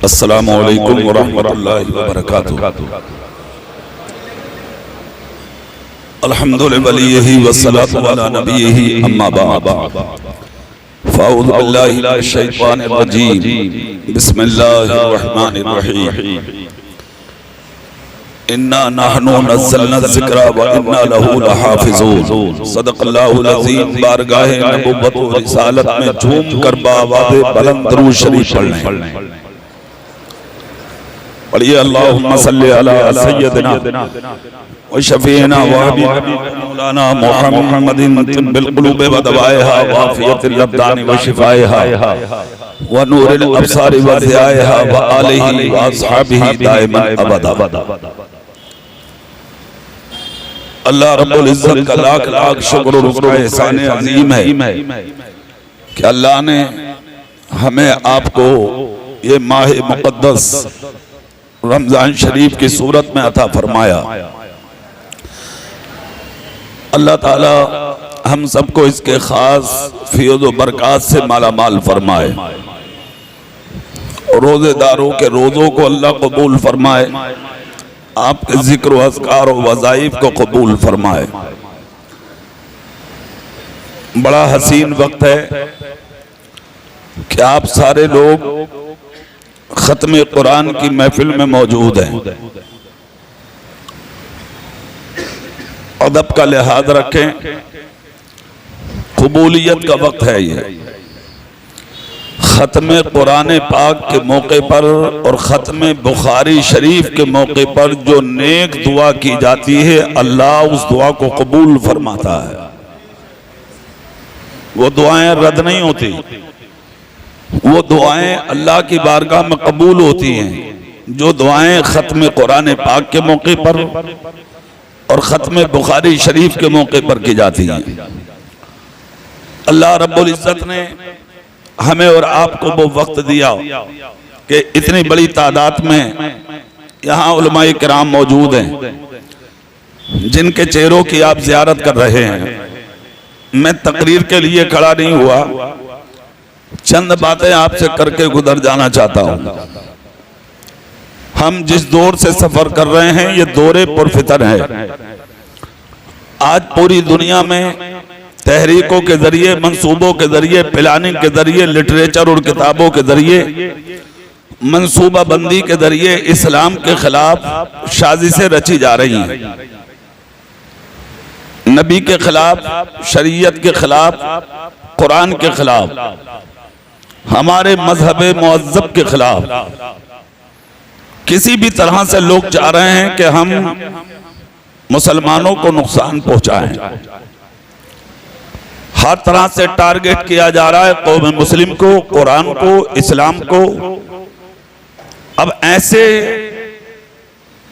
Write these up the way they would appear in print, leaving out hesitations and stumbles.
अस्सलामु अलैकुम वरहमतुल्लाहि वबरकातुहू। अल्हम्दुलिल्लाहि वलिय्यिही वस्सलातु अला नबिय्यिही अम्मा बाद। फ़अऊज़ु बिल्लाहि मिनश शैतानिर रजीम। बिस्मिल्लाहिर रहमानिर रहीम। इन्ना नहनु नज़्ज़लना ज़िक्रा व इन्ना लहू लहाफ़िज़ून। सदक़ल्लाहुल अज़ीम। बारगाहे नबुव्वत व रिसालत में झूम कर बावाज़े बुलंद दुरूद शरीफ पढ़ें। पढ़िए अल्लाहुम्मा सल्लि अला सय्यदिना व शफ़ीना व हबीबिना मौलाना मुहम्मदिन तिब्बिल क़ुलूबि व दवाइहा व आफ़ियतिल अब्दानि व शिफ़ाइहा व नूरिल अब्सारि व ज़ियाइहा व आलिहि व अस्हाबिही दाइमन अबदा। अल्लाह रब्बुल इज़्ज़त का लाख लाख शुक्र और एहसान अज़ीम है कि अल्लाह ने हमें आपको ये माह मुक़द्दस रमजान शरीफ की सूरत में अता फरमाया। अल्लाह ताला हम सबको इसके खास फ़ियज़ व बरक़ात से माला माल फरमाए। रोज़ेदारों के रोज़ों को अल्लाह कबूल फरमाए। आपके ज़िक्र व अज़कार व वज़ाइफ को कबूल फरमाए। बड़ा हसीन वक्त है कि आप सारे लोग ख़त्म कुरान की महफिल में मौजूद हैं। अदब का लिहाज रखें, कबूलियत का वक्त है ये। ख़त्म कुरान पाक के मौके पर और ख़त्म बुखारी शरीफ के मौके पर जो नेक दुआ की जाती है, अल्लाह उस दुआ को कबूल फरमाता है। वो दुआएं रद्द नहीं होती, वो दुआएं अल्लाह की बारगाह में कबूल होती हैं। जो दुआएं ख़त्म कुरान पाक के मौके पर और ख़त्म बुखारी शरीफ के मौके पर की जाती हैं। अल्लाह रब्बुल इज़्ज़त ने हमें और आपको वो वक्त दिया कि इतनी बड़ी तादाद में यहाँ उलमाए किराम मौजूद हैं जिनके चेहरों की आप ज़ियारत कर रहे हैं। मैं तकरीर के लिए खड़ा नहीं हुआ, चंद बातें आपसे करके गुजर जाना चाहता हूं। हम जिस दौर से सफर कर रहे हैं ये दौरे पुरफितर है। आज पूरी दुनिया में तहरीकों के जरिए, मंसूबों के जरिए, प्लानिंग के जरिए, लिटरेचर और किताबों के जरिए, मंसूबा बंदी के जरिए इस्लाम के खिलाफ साजिशें रची जा रही हैं। नबी के खिलाफ, शरीयत के खिलाफ, कुरान के खिलाफ, हमारे मजहब मुअज्जब के खिलाफ किसी भी तरह से लोग चाह रहे हैं कि हम मुसलमानों को नुकसान पहुंचाएं। हर तरह से टारगेट किया जा रहा है कौम मुस्लिम को, कुरान को, इस्लाम को। अब ऐसे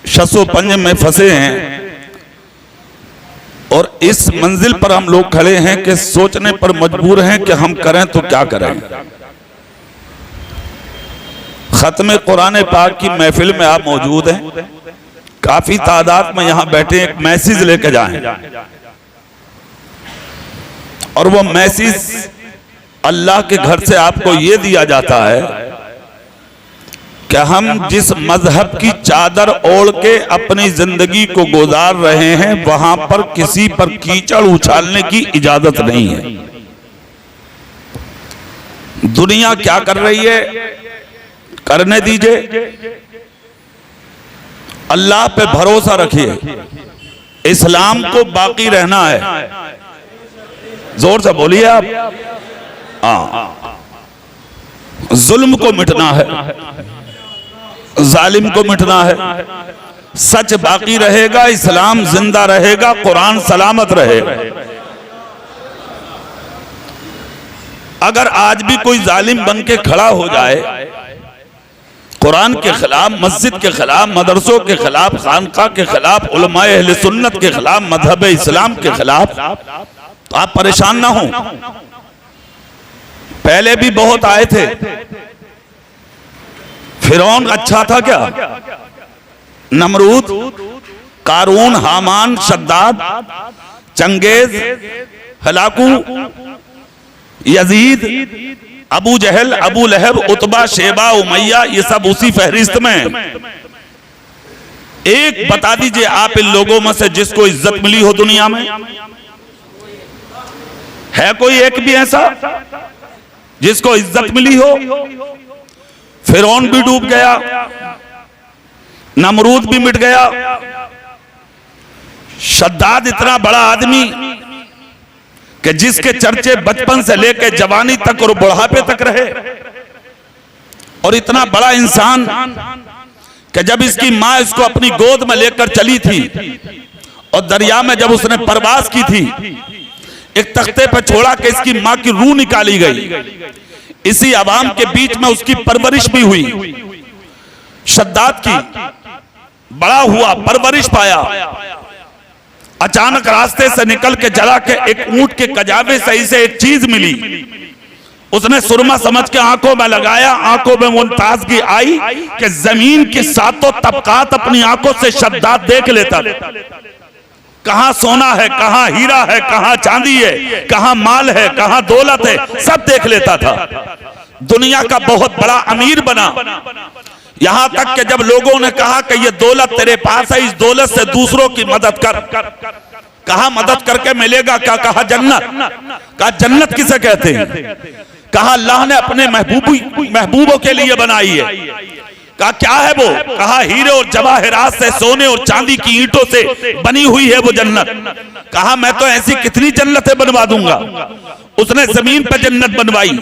शसो पंज में फंसे हैं और इस मंजिल पर हम लोग खड़े हैं कि सोचने पर मजबूर हैं कि हम करें तो क्या करें। ख़त्म कुरान पाक की महफिल में आप मौजूद हैं, काफी तादाद में यहां बैठे। एक मैसेज लेके जाएं और वो मैसेज अल्लाह के घर से आपको ये दिया जाता है कि हम जिस मजहब की चादर ओढ़ के अपनी जिंदगी को गुजार रहे हैं वहां पर किसी पर कीचड़ उछालने की इजाजत नहीं है। दुनिया क्या कर रही है करने दीजिए, अल्लाह पे भरोसा रखिए। इस्लाम को बाकी रहना है। जोर से बोलिए आप। हाँ, जुल्म को मिटना है, जालिम को मिटना है। सच बाकी रहेगा, इस्लाम जिंदा रहेगा, कुरान सलामत रहेगा। अगर आज भी कोई जालिम बन के खड़ा हो जाए कुरान के खिलाफ, मस्जिद के खिलाफ, मदरसों के खिलाफ, खानका के खिलाफ, उलमाए अहले सुन्नत के खिलाफ, मजहब इस्लाम के खिलाफ, तो आप परेशान ना हो। पहले भी बहुत आए थे। फिरौन अच्छा था क्या? Namrud, Qarun, Haman, Shaddad, Changez, Halaku, Yazid, Abu Jahl, Abu Lahab, Utba, Shaiba, Umayya, ये सब उसी फहरिस्त में। एक बता दीजिए आप इन लोगों में से जिसको इज्जत मिली हो दुनिया में, है कोई एक भी ऐसा जिसको इज्जत मिली हो? फिरौन भी डूब गया, नमरूद भी मिट गया, शद्दाद इतना बड़ा आदमी कि जिसके चर्चे बचपन से लेकर जवानी तक और बुढ़ापे तक रहे, और इतना बड़ा इंसान कि जब इसकी मां इसको अपनी गोद में लेकर चली थी और दरिया में जब उसने परवास की थी, एक तख्ते पर छोड़ा कि इसकी मां की रूह निकाली गई। इसी आवाम के बीच में उसकी परवरिश भी हुई। शद्दाद की बड़ा हुआ, परवरिश पाया। अचानक रास्ते से निकल के जला के एक ऊंट के कजावे से इसे एक चीज मिली। उसने सुरमा समझ के आंखों में लगाया, आंखों में वो ताजगी आई कि जमीन के सातों तबकात अपनी आंखों से शद्दाद देख लेता। कहां सोना है, कहां हीरा है, कहां चांदी है, कहां माल है, कहां दौलत है, सब देख लेता था। दुनिया का बहुत बड़ा अमीर बना। यहां तक कि जब लोगों ने कहा कि ये दौलत तेरे पास है, इस दौलत से दूसरों की मदद कर। कहा मदद करके मिलेगा क्या? कहा जन्नत। कहा जन्नत किसे कहते हैं? कहा अल्लाह ने अपने महबूबों के लिए बनाई है। कहा क्या है वो? कहा हीरे और जवाहरात से, सोने और चांदी की ईंटों से बनी हुई है वो जन्नत। कहा मैं तो ऐसी कितनी जन्नतें बनवा दूंगा। उसने जमीन पर जन्नत बनवाई।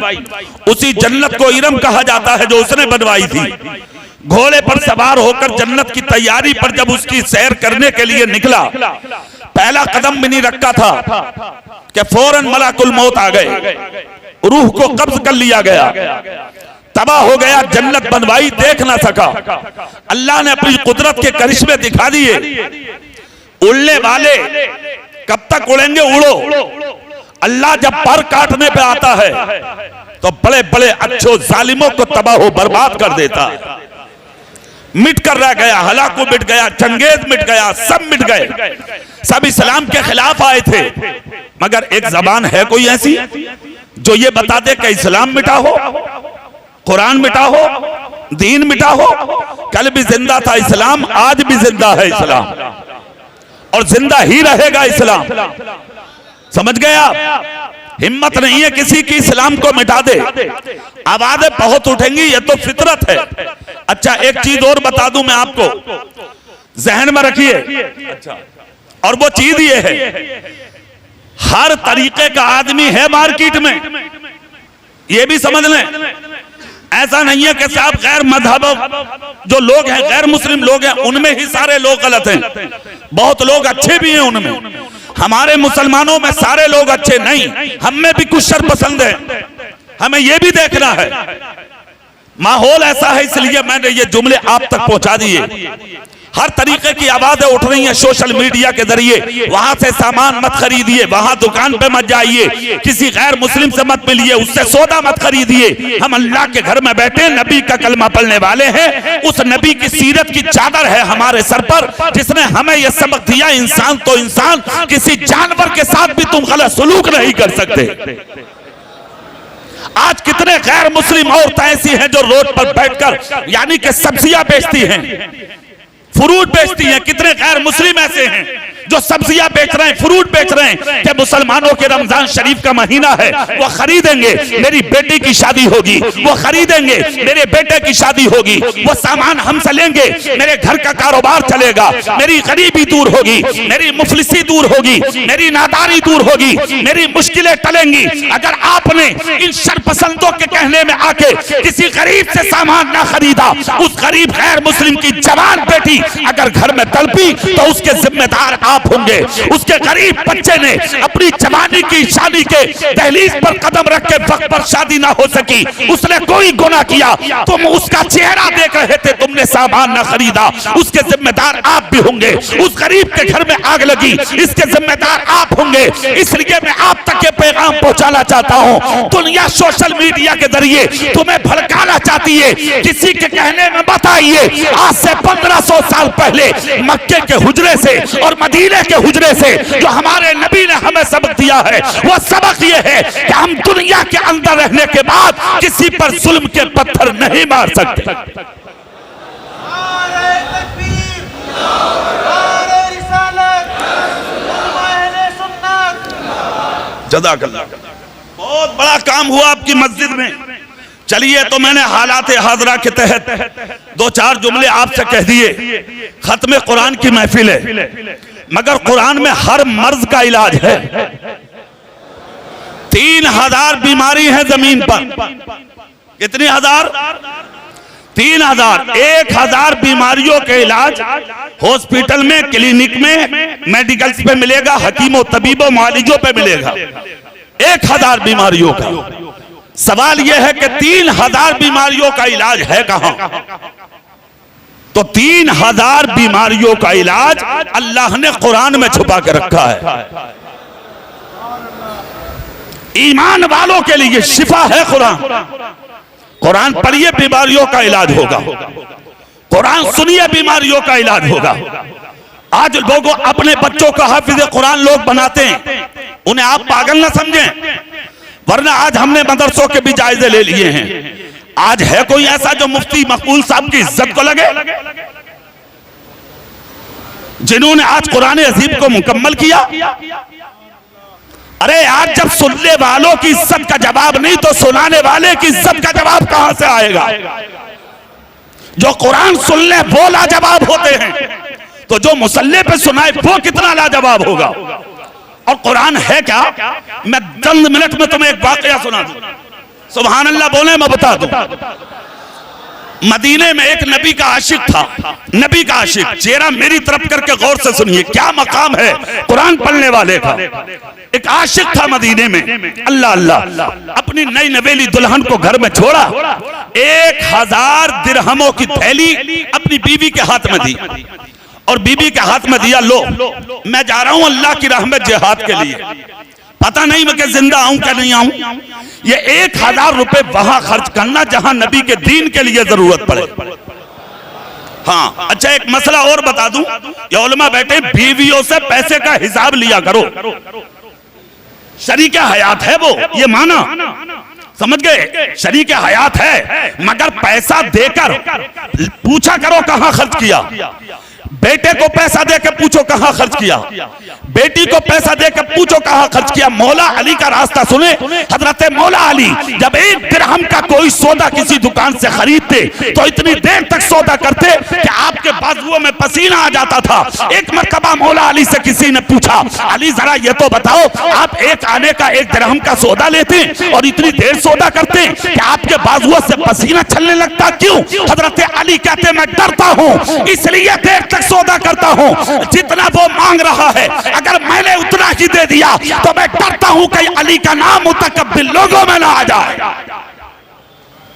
उसी जन्नत को इरम कहा जाता है जो उसने बनवाई थी। घोड़े पर सवार होकर जन्नत की तैयारी पर जब उसकी सैर करने के लिए निकला, पहला कदम भी नहीं रखा था कि फौरन मलाकुल मौत आ गए, रूह को कब्ज कर लिया गया, तबाह हो गया। जन्नत बनवाई, देख ना सका। अल्लाह ने अपनी कुदरत के करिश्मे दिखा दिए। उड़ने वाले कब तक उड़ेंगे? उड़ो। अल्लाह जब पर काटने पे आता है तो बड़े बड़े अच्छे जालिमों को तबाह बर्बाद कर देता है। मिट कर रह गया, हलाकू मिट गया, चंगेज मिट गया, सब मिट गए। सब इस्लाम के खिलाफ आए थे, मगर एक जबान है कोई ऐसी जो ये बता दे कि इस्लाम मिटा हो, कुरान मिटा हो, दीन मिटा हो। कल भी जिंदा था इस्लाम, आज भी जिंदा है इस्लाम, और जिंदा ही रहेगा इस्लाम। समझ गए आप? हिम्मत नहीं है किसी की इस्लाम को मिटा दे। आवाजें बहुत उठेंगी, ये तो फितरत है। अच्छा एक चीज और बता दूं मैं आपको, जहन में रखिए। अच्छा, और वो चीज ये है, हर तरीके का आदमी है मार्केट में, ये भी समझ लें। ऐसा नहीं है कि साहब गैर मजहब जो लोग हैं, गैर मुस्लिम लोग हैं, उनमें ही सारे लोग गलत हैं। बहुत लोग अच्छे भी हैं उनमें। हमारे मुसलमानों में सारे लोग अच्छे नहीं, हम में भी कुछ शर पसंद है, हमें यह भी देखना है। माहौल ऐसा है, इसलिए मैंने ये जुमले आप तक पहुंचा दिए। हर तरीके की आवाजें उठ रही हैं सोशल मीडिया के जरिए। वहां से सामान मत खरीदिए, वहां दुकान पे मत जाइए, किसी गैर मुस्लिम से मत मिलिए, उससे सौदा मत खरीदिए। हम अल्लाह के घर में बैठे नबी का कलमा पढ़ने वाले हैं। उस नबी की सीरत की चादर है हमारे सर पर, जिसने हमें यह सबक दिया, इंसान तो इंसान, किसी जानवर के साथ भी तुम गलत सलूक नहीं कर सकते। आज कितने गैर मुस्लिम औरतें ऐसी हैं जो रोड पर बैठकर यानी कि सब्जियां बेचती हैं, फ्रूट बेचती हैं। कितने गैर मुस्लिम ऐसे हैं जो सब्जियां बेच रहे हैं, फ्रूट बेच रहे हैं कि मुसलमानों के रमजान शरीफ का महीना है, वो खरीदेंगे, मेरी बेटी की शादी होगी, वो खरीदेंगे, मेरे बेटे की शादी होगी, वो सामान हमसे लेंगे, मेरे घर का कारोबार चलेगा, मेरी गरीबी दूर होगी, मेरी मुफलिसी दूर होगी, मेरी नादारी दूर होगी, मेरी मुश्किलें टलेंगी। अगर आपने इन शरपसंदों के कहने में आके किसी गरीब से सामान ना खरीदा, उस गरीब गैर मुस्लिम की जवान बेटी अगर घर में तड़पी तो उसके जिम्मेदार आप होंगे। उसके गरीब बच्चे ने अपनी जवानी की शादी के दहलीज पर कदम रख के वक्त पर शादी ना हो सकी, उसने कोई गुनाह किया, तुम उसका चेहरा देख रहे थे, तुमने सामान ना खरीदा, उसके जिम्मेदार आप भी होंगे। उस गरीब के घर में आग लगी, इसके जिम्मेदार आप होंगे। इसलिए मैं आप तक ये पैगाम पहुंचाना चाहता हूं, दुनिया सोशल मीडिया के जरिए तुम्हें भड़काना चाहती है, किसी के कहने में मत आइए। आज से 1500 साल पहले मक्के के हुजरे से और मदीने सीने के हुजरे से जो हमारे नबी ने हमें सबक दिया है वो सबक ये है कि हम दुनिया के अंदर रहने के बाद किसी पर जुल्म के पत्थर नहीं मार सकते। जज़ाकल्लाह। बहुत बड़ा काम हुआ आपकी मस्जिद में। चलिए, तो मैंने हालात हाजरा के तहत दो चार जुमले आपसे कह दिए। खत्म कुरान की महफिल है, मगर कुरान में हर मर्ज का इलाज है। 3000 बीमारी है जमीन पर। कितनी हजार? 3000। 1000 बीमारियों के इलाज हॉस्पिटल में, क्लिनिक में, मेडिकल्स पे मिलेगा, हकीमों, तबीबों, मुआलिजों पे मिलेगा। 1000 बीमारियों का। सवाल यह है कि 3000 बीमारियों का इलाज है कहां? तो 3000 बीमारियों का इलाज अल्लाह ने कुरान में छुपा के रखा है। ईमान वालों के लिए शिफा है कुरान। कुरान पढ़िए, बीमारियों का इलाज होगा। कुरान सुनिए, बीमारियों का इलाज होगा। आज लोगों अपने बच्चों का हाफिज कुरान लोग बनाते हैं, उन्हें आप पागल ना समझें, वरना आज हमने मदरसों के भी जायजे ले लिए हैं। आज है कोई ऐसा जो मुफ्ती मकबूल साहब की इज्जत को लगे, जिन्होंने आज कुरान अजीब को मुकम्मल किया? अरे आज जब सुनने वालों की इज्जत का जवाब नहीं तो सुनाने वाले की इज्जत का जवाब कहां से आएगा? जो कुरान सुन ले वो लाजवाब होते हैं, तो जो मुसल्ले पे सुनाए वो कितना लाजवाब होगा। और कुरान है क्या? मैं चंद मिनट में तुम्हें एक वाकया सुना दूं। सुभान अल्लाह बोले, मैं बता दूं। मदीने में एक नबी का आशिक था। नबी का आशिक, चेहरा मेरी तरफ करके गौर से सुनिए, क्या मकाम है कुरान पढ़ने वाले का। एक आशिक था मदीने में, अल्लाह अल्लाह, अपनी नई नवेली दुल्हन को घर में छोड़ा, 1000 दिरहमों की थैली अपनी बीवी के हाथ में दी और बीबी के हाथ में दिया, लो मैं जा रहा हूं अल्लाह की राह में जिहाद के लिए, पता नहीं मैं जिंदा आऊं क्या नहीं आऊं। ये 1000 रुपए वहां खर्च करना जहां नबी के दीन के लिए जरूरत पड़े। हाँ, अच्छा एक मसला और बता दूं, ये उलमा बैठे, बीवियों से पैसे का हिसाब लिया करो। शरीके हयात है वो, ये माना, समझ गए? शरीके हयात है, मगर पैसा देकर पूछा करो कहां खर्च किया। बेटे को पैसा देकर पूछो कहां खर्च किया, बेटी को पैसा देकर पूछो कहां खर्च किया। मौला अली का रास्ता सुने। हजरत मौला अली जब 1 दिरहम का कोई सौदा किसी दुकान से खरीदते तो इतनी देर तक सौदा करते कि आपके बाजुओं में पसीना आ जाता था। एक मरतबा मौला अली से किसी ने पूछा, अली जरा ये तो बताओ, आप एक आने का 1 दिरहम का सौदा लेते और इतनी देर सौदा करते कि आपके बाजुओं से पसीना छलने लगता, क्यों? हजरत अली कहते, मैं डरता हूं इसलिए देर तक सौदा करता हूं, जितना वो मांग रहा है अगर मैंने उतना ही दे दिया तो मैं डरता हूं कि अली का नाम मुतकब्बिर लोगों में ना आ जाए,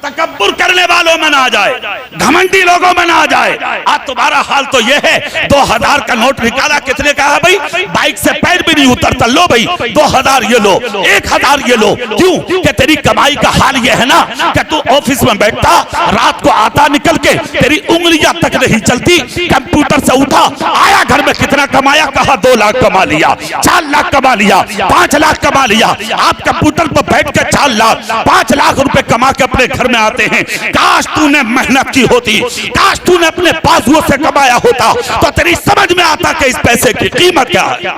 तकब्बुर करने वालों में ना आ जाए, घमंडी लोगों में ना आ जाए। आज तुम्हारा हाल तो यह है, 2000 का नोट निकाला, कितने का है भाई? बाइक से पैर भी नहीं उतरता, लो भाई 2000 ये लो, 1000 ये लो। क्यों? कि तेरी कमाई का हाल यह है ना कि तू ऑफिस में बैठता, रात को आता निकल के तेरी उंगलियां तक नहीं चलती, कंप्यूटर से उठा आया, घर में कितना कमाया, कहा 2 लाख कमा लिया, 4 लाख कमा लिया, 5 लाख कमा लिया। आप कंप्यूटर पर बैठ के 4 लाख 5 लाख रुपए कमा के अपने घर आते हैं। काश तूने मेहनत की होती, काश तूने अपने बाजुओं से कमाया होता तो तेरी समझ में आता कि इस पैसे की कीमत क्या है।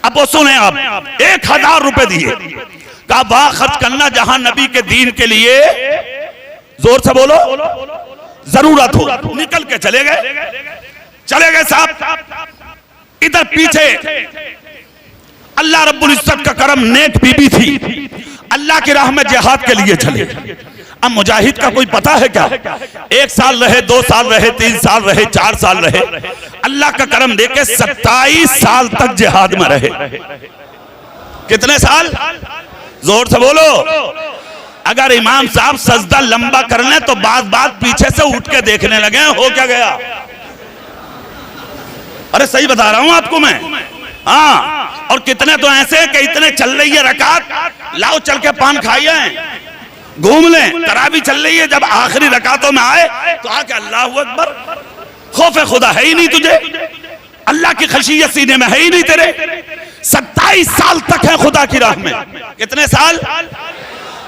अब वो सुने, आप 1000 रुपए दिए, कहा वहां खर्च करना जहां नबी के दीन के लिए, जोर से बोलो, जरूरत हो। निकल के चले गए साहब। इधर पीछे अल्लाह रब्बुल इज्जत का करम, नेक बीबी थी, अल्लाह की राह में जिहाद के लिए चले। अब मुजाहिद का कोई पता है क्या? 1 साल रहे, 2 साल रहे, 3 साल रहे, 4 साल रहे, अल्लाह का करम देके 27 साल तक जिहाद में रहे। कितने साल? जोर से बोलो। अगर इमाम साहब सजदा लंबा कर लें तो बात पीछे से उठ के देखने लगे, हो क्या गया? अरे सही बता रहा हूं आपको मैं। हाँ, और कितने तो ऐसे कि इतने चल रही है रकात, लाओ चल के पान खाइए, घूम लें, तरावी चल रही है, जब आखिरी रकातों में आए तो आके अल्लाहू अकबर, खौफ खुदा है ही नहीं तुझे, अल्लाह की खशियत सीने में है ही नहीं तेरे। 27 साल तक है खुदा की राह में। कितने साल?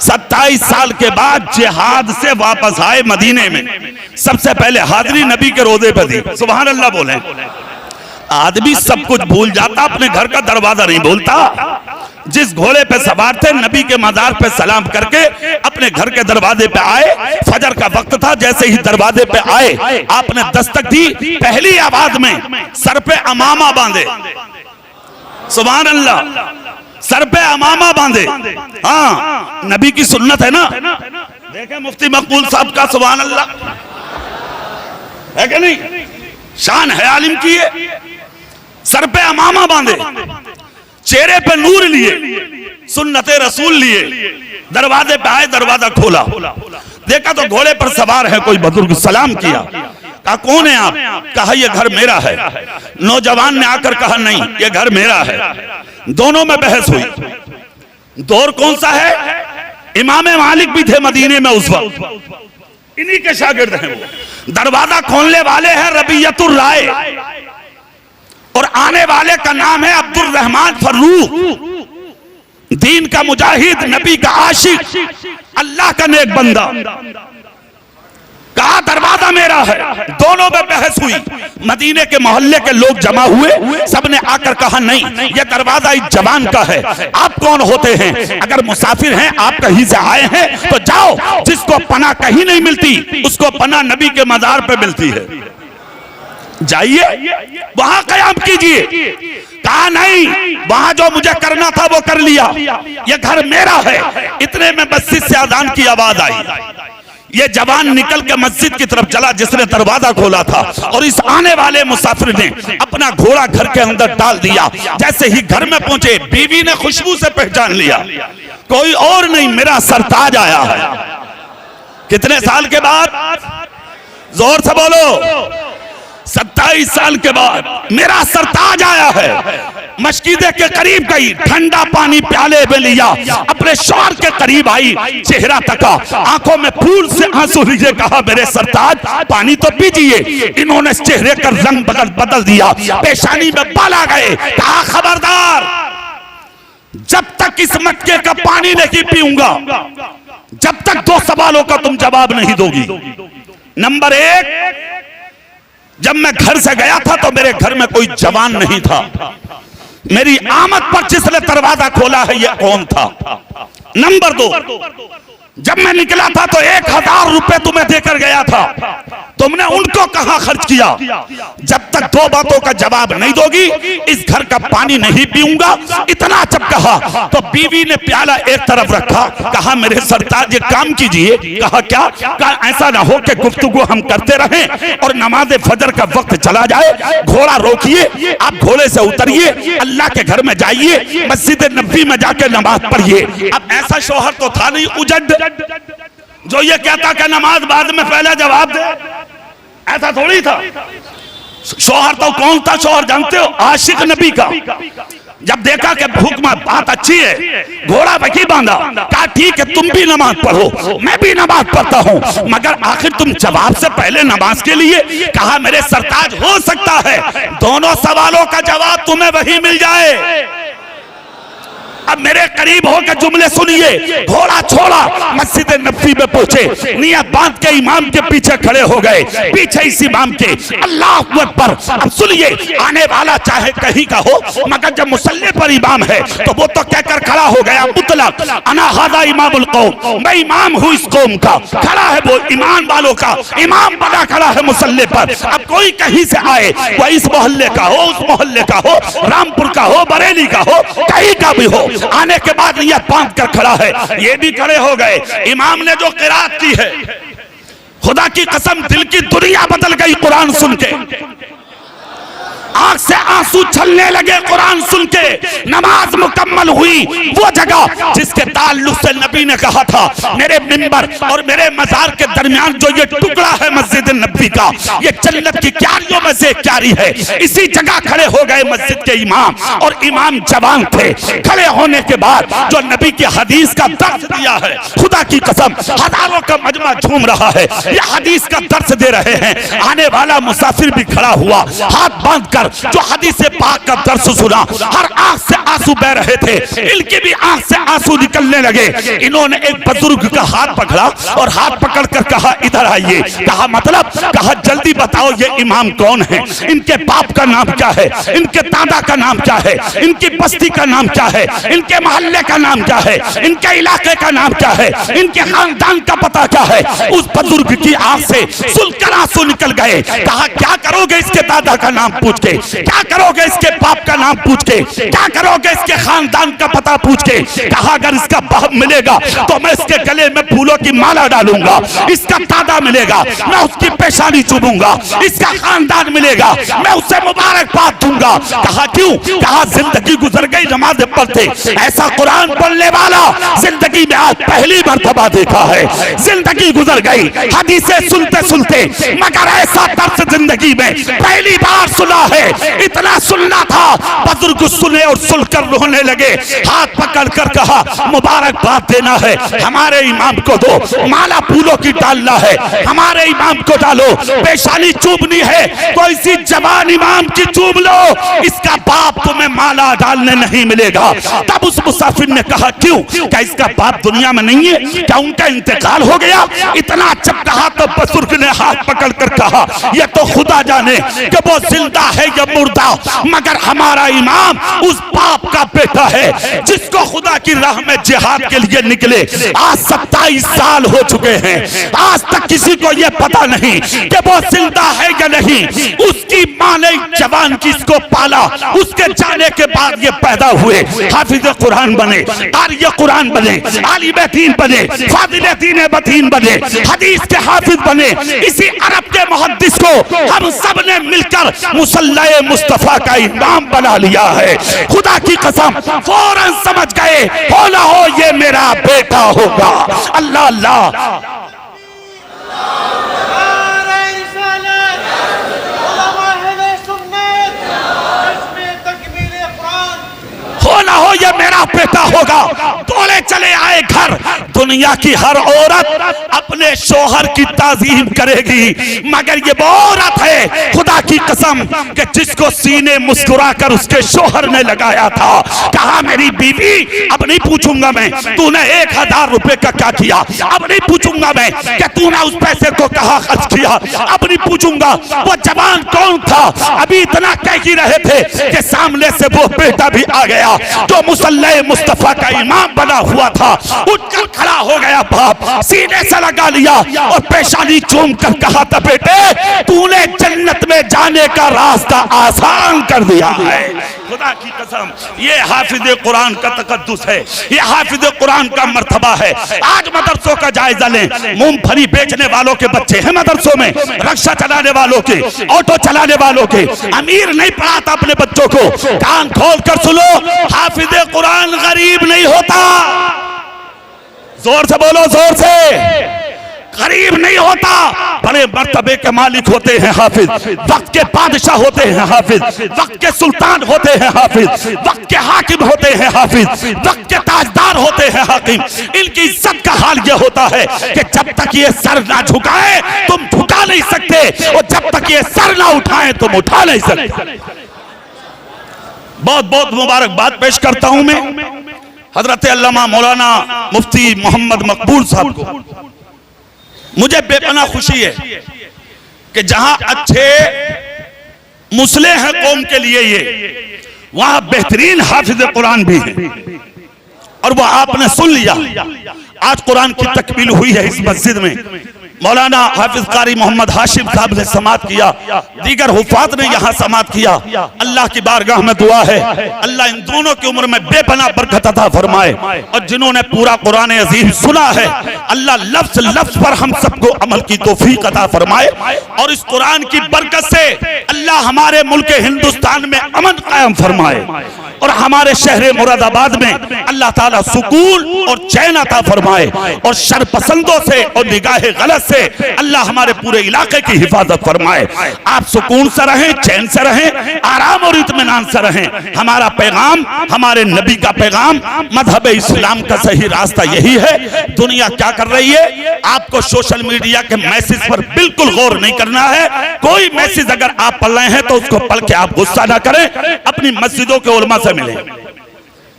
27 साल के बाद जिहाद से वापस आए मदीने में। सबसे पहले हाजिरी नबी के रोजे पर दी। सुभान अल्लाह बोले। आदमी सब कुछ भूल जाता, अपने घर का दरवाजा नहीं भूलता। जिस घोड़े पे सवार थे, नबी के मजार पे सलाम करके अपने घर के दरवाजे पे आए। फजर का वक्त था, जैसे ही दरवाजे पे आए आपने दस्तक दी, पहली आवाज में सर पे अमामा बांधे। सुभान अल्लाह, सर पे अमामा बांधे। हाँ, नबी की सुन्नत है ना। देखें मुफ्ती मकबूल साहब का, सुभान अल्लाह है कि नहीं, शान है आलिम की है। सर पे अमामा बांधे, चेहरे पे नूर लिए, सुन्नते रसूल लिए, दरवाजे पे आए, दरवाजा खोला, देखा तो घोड़े पर सवार है कोई बुजुर्ग। सलाम किया, कहा कौन है आप? कहा ये घर मेरा है। नौजवान ने आकर कहा नहीं, ये घर मेरा है। दोनों में बहस हुई। दौर कौन सा है? इमाम मालिक भी थे मदीने में उस वक्त, इन्हीं के शागिर्द हैं वो। दरवाजा खोलने वाले हैं रबियतुर राय, और आने वाले का नाम है अब्दुल रहमान फर्रूक। दीन का मुजाहिद, नबी का आशिक, अल्लाह का नेक बंदा। कहा दरवाजा मेरा है। दोनों में बहस हुई। मदीने के मोहल्ले के लोग जमा हुए, सबने आकर कहा नहीं, यह दरवाजा इस जवान का है। आप कौन होते हैं? अगर मुसाफिर हैं, आप कहीं से आए हैं तो जाओ, जिसको पनाह कहीं नहीं मिलती उसको पनाह नबी के मजार पे मिलती है, जाइए वहां कयाम कीजिए। कहा नहीं, वहां जो मुझे करना था वो कर लिया, ये घर मेरा है। इतने में मस्जिद से अजान की आवाज आई। ये जवान निकल के मस्जिद की तरफ चला जिसने दरवाजा खोला था, और इस आने वाले मुसाफिर ने अपना घोड़ा घर के अंदर डाल दिया। जैसे ही घर में पहुंचे, बीवी ने खुशबू से पहचान लिया, कोई और नहीं, मेरा सरताज आया है। कितने साल के बाद? जोर से बोलो। 27 साल के बाद मेरा सरताज आया है। मस्जिद के करीब गई, ठंडा पानी प्याले में लिया, अपने शौहर के करीब आई, चेहरा तका, आंखों में फूल से आंसू लिए, कहा मेरे सरताज पानी तो पीजिए। इन्होंने चेहरे का रंग बदल दिया, पेशानी में बाल आ गए। कहा खबरदार, जब तक इस मटके का पानी नहीं पीऊंगा, जब तक 2 सवालों का तुम जवाब नहीं दोगी। नंबर 1, जब मैं घर से गया था तो मेरे घर में कोई जवान नहीं था। मेरी आमद पर जिसने दरवाजा खोला है, यह कौन था? नंबर 2, जब मैं निकला था तो 1000 रुपए तुम्हें देकर गया था, तुमने उनको कहां खर्च किया? जब तक 2 बातों का जवाब नहीं दोगी, इस घर का पानी नहीं पीऊंगा। इतना जब कहा तो बीवी ने प्याला एक तरफ रखा, कहा मेरे सरताज ये काम कीजिए। कहा क्या? कहा ऐसा ना हो कि गुफ्तगू हम करते रहें और नमाज फजर का वक्त चला जाए। घोड़ा रोकिए, आप घोड़े से उतरिए, अल्लाह के घर में जाइए, मस्जिद नबी में जाके नमाज पढ़िए। अब ऐसा शौहर तो था नहीं उजड़ जो ये कहता कि नमाज बाद में पहले जवाब दे, ऐसा थोड़ी था। शौहर तो कौन था? शौहर जानते हो? आशिक नबी का। जब देखा कि हुक्म बात अच्छी है, घोड़ा बकी बांधा, कहा ठीक है तुम भी नमाज पढ़ो, मैं भी नमाज पढ़ता हूं, मगर आखिर तुम जवाब से पहले नमाज के लिए। कहा मेरे सरताज हो सकता है दोनों सवालों का जवाब तुम्हें वही मिल जाए। अब मेरे करीब होकर जुमले सुनिए। घोड़ा छोड़ा, मस्जिद नबी में पहुंचे, नियत बांध के इमाम के पीछे खड़े हो गए। पीछे इस इमाम के अल्लाह अकबर। अब सुनिए, आने वाला चाहे कहीं का हो, मगर जब मुसल्ले पर इमाम है तो वो तो कहकर खड़ा हो गया मुतलक, अना हादा इमामुल कौम, मैं इमाम हूं इस कौम का। खड़ा है वो ईमान वालों का इमाम बना खड़ा है मुसल्ले पर। अब कोई कहीं से आए, वह इस मोहल्ले का हो, उस मोहल्ले का हो, रामपुर का हो, बरेली का हो, कहीं का भी हो, आने के बाद नियत बांध कर खड़ा है। ये भी खड़े हो गए। इमाम ने जो क़िराअत की है, खुदा की कसम दिल की दुनिया बदल गई कुरान सुन के। आंख से आंसू छलने लगे कुरान सुन के। नमाज मुकम्मल हुई। वो जगह जिसके ताल्लुक से नबी ने कहा था मेरे मिंबर और मेरे मजार के दरमियान जो ये टुकड़ा है मस्जिद मस्जिद नबी का, ये जन्नत की क्यारियों में से क्यारी है। इसी जगह खड़े हो गए मस्जिद के इमाम, और इमाम जवान थे। खड़े होने के बाद जो नबी की हदीस का दर्स दिया है, खुदा की कसम हजारों का मजमा झूम रहा है, ये हदीस का दर्स दे रहे हैं। आने वाला मुसाफिर भी खड़ा हुआ हाथ बांध कर, जो हदीस पाक का दर्स सुना, हर आंख से आंसू बह रहे थे, इनकी भी आंख से आंसू निकलने लगे। इन्होंने एक बुजुर्ग का हाथ पकड़ा और हाथ पकड़ कर कहा इधर आइए। कहा मतलब? कहा जल्दी बताओ ये इमाम कौन है, इनके बाप का नाम क्या है, इनके दादा का नाम क्या है, इनकी बस्ती का नाम क्या है, इनके मोहल्ले का नाम क्या है, इनके इलाके का नाम क्या है, इनके खानदान का पता क्या है। उस बुजुर्ग की आंख से सुलकर आंसू निकल गए। कहा क्या करोगे इसके दादा का नाम पूछ के, क्या करोगे इसके बाप का नाम पूछ के, क्या करोगे इसके खानदान का पता पूछ के। कहा अगर इसका बाप मिलेगा तो मैं इसके गले में फूलों की माला डालूंगा, इसका दादा मिलेगा मैं उसकी पेशानी चूमूंगा, इसका खानदान मिलेगा मैं उसे मुबारकबाद दूंगा। कहा क्यों? कहा जिंदगी गुजर गई नमाज पढ़ते, ऐसा कुरान पढ़ने वाला जिंदगी में आज पहली मर्तबा देखा है। जिंदगी गुजर गई हदीसें सुनते सुनते, मगर ऐसा दर्स जिंदगी में पहली बार सुना है। इतना सुनना था, बुजुर्ग सुने और सुनकर रोने लगे। हाथ पकड़ कर कहा मुबारकबाद देना है, हमारे इमाम को दो, माला फूलों की डालना है, हमारे इमाम को डालो, पेशानी चूमनी है तो इसी जवान इमाम की चूम लो, इसका बाप तुम्हें माला डालने नहीं मिलेगा। तब उस मुसाफिर ने कहा क्यों? क्या इसका बाप दुनिया में नहीं है? क्या उनका इंतकाल हो गया? इतना जब कहा तो बुजुर्ग ने हाथ पकड़ कर कहा ये तो खुदा जाने कि वो जिंदा है या मुर्दा, मगर हमारा इमाम उस बाप का बेटा है जिसको खुदा की राह में जिहाद के लिए निकले आज 27 साल हो चुके हैं। आज तक किसी को यह पता नहीं कि वो जिंदा है या नहीं। उसकी मां ने जवान किसको पाला, उसके जाने के बाद ये पैदा हुए, हाफिज कुरान बने, कारी कुरान बने, आलिम दीन बने, फादिल दीन बदीन बने, हदीस के हाफिज बने। इसी अरब के मुहद्दिस को हम सब ने मिलकर मुसल्लाए मुस्तफा का इमाम बना लिया है। खुदा की कसम फौरन समझ गए हो ना हो ये मेरा बेटा होगा। अल्लाह अल्लाह हो ना हो ये मेरा बेटा होगा। दौड़े चले आए घर। दुनिया की हर औरत अपने शोहर की ताजीम करेगी, मगर ये वो औरत है खुदा की कसम कि जिसको सीने मुस्कुरा कर उसके शोहर ने लगाया था। कहा मेरी बीवी, अब नहीं पूछूंगा मैं तूने 1000 रुपए का क्या किया, अब नहीं पूछूंगा मैं कि तूने उस पैसे को कहाँ खर्च किया, अब नहीं पूछूंगा वो जवान कौन था। अभी इतना कह ही रहे थे कि सामने से वो बेटा भी आ गया जो मुसल्ले मुस्तफा का इमाम बना हुआ था। उठकर खड़ा हो गया बाप, सीने से लगा लिया और पेशानी चूम कर कहा था बेटे तूने जन्नत में जाने का रास्ता आसान कर दिया है। खुदा की कसम ये हाफिज कुरान का तकद्दुस है, ये हाफिज कुरान का मर्तबा है। आज मदरसों का जायजा लें, मूंगफली बेचने वालों के बच्चे हैं मदरसों में, रिक्शा चलाने वालों के, ऑटो चलाने वालों के। अमीर नहीं पढ़ाता अपने बच्चों को। कान खोल कर सुनो, हाफिज कुरान गरीब नहीं होता। जोर से बोलो, जोर से। गरीब नहीं होता, बड़े मर्तबे के मालिक होते हैं हाफिज, वक्त के बादशाह होते हैं हाफिज, वक्त के सुल्तान होते हैं हाफिज, वक्त के हाकिम होते हैं हाफिज, वक्त के ताजदार होते हैं हाकिम। इनकी इज्जत का हाल यह होता है कि जब तक ये सर ना झुकाए तुम झुका नहीं सकते, और जब तक ये सर ना उठाए तुम उठा नहीं सकते। बहुत बहुत मुबारकबाद पेश करता हूं मैं हजरत अल्लामा मौलाना मुफ्ती मोहम्मद मकबूल साहब को। मुझे बेपनाह खुशी है कि जहां अच्छे मुसले हैं कौम के लिए ये, वहां बेहतरीन हाफिज कुरान भी है, और वो आपने सुन लिया। आज कुरान की तकमील हुई है इस मस्जिद में। मौलाना हाफिज कारी मोहम्मद हाशिम साहब ने समात किया, दीगर हुफात ने यहाँ समात किया। अल्लाह अल्लाह की बारगाह में दुआ है, अल्लाह इन दोनों की उम्र में बेपनाह बरकत अता फरमाए। और जिन्होंने पूरा कुरान अजीम सुना है, अल्लाह लफ्ज लफ्ज पर हम सबको अमल की तौफीक अता फरमाए। और इस कुरान की बरकत से अल्लाह हमारे मुल्क हिंदुस्तान में अमन कायम फरमाए और हमारे शहर मुरादाबाद में अल्लाह ताला सुकून और चैन अता फरमाए। और शर पसंदों से और निगाहे गलत से अल्लाह हमारे पूरे इलाके की हिफाजत फरमाए। आप सुकून से रहें, चैन से रहें, आराम और इत्मीनान से रहें। हमारा पैगाम, हमारे नबी का पैगाम, मजहब इस्लाम का सही रास्ता यही है। दुनिया क्या कर रही है, आपको सोशल मीडिया के मैसेज पर बिल्कुल गौर नहीं करना है। कोई मैसेज अगर आप पढ़ रहे हैं तो उसको पढ़ के आप गुस्सा ना करें, अपनी मस्जिदों के उलमा से मिलें,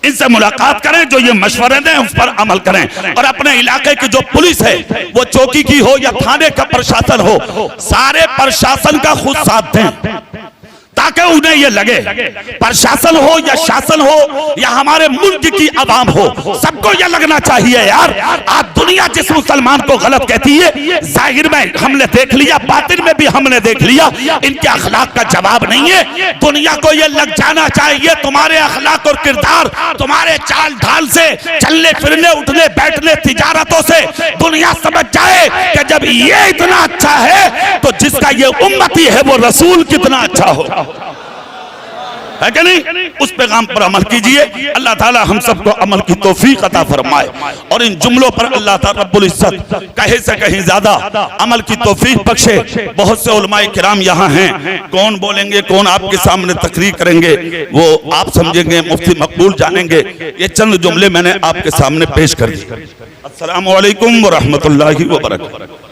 इनसे मुलाकात करें, जो ये मशवरे दें उस पर अमल करें। और अपने इलाके की जो पुलिस है, वो चौकी की हो या थाने का प्रशासन हो, सारे प्रशासन का खुद साथ दें ताकि उन्हें ये लगे, प्रशासन हो या शासन हो या हमारे मुल्क की आवाम हो, सबको ये लगना चाहिए यार, आज दुनिया जिस मुसलमान को गलत कहती है, जाहिर में हमने देख लिया, बातिन में भी हमने देख लिया, इनके अखलाक का जवाब नहीं है। दुनिया को ये लग जाना चाहिए, तुम्हारे अखलाक और किरदार, तुम्हारे चाल ढाल से, चलने फिरने, उठने बैठने, तिजारतों से दुनिया समझ जाए कि जब ये इतना अच्छा है तो जिसका ये उम्मती है वो रसूल कितना अच्छा हो, है कि नहीं? उस पैगाम पर अमल कीजिए। अल्लाह ताला हम सबको अमल की तौफीक अता फरमाए और इन जुमलों पर अल्लाह ताला रब्बुल इज्जत कहीं से कहीं ज्यादा अमल की तौफीक बख्शे। बहुत से उलमाए किराम यहाँ हैं, कौन बोलेंगे, कौन आपके सामने तकरीर करेंगे, वो आप समझेंगे, मुफ्ती मकबूल जानेंगे। ये चंद जुमले मैंने आपके सामने पेश कर दिए। अस्सलामु अलैकुम व रहमतुल्लाहि व बरकातहू।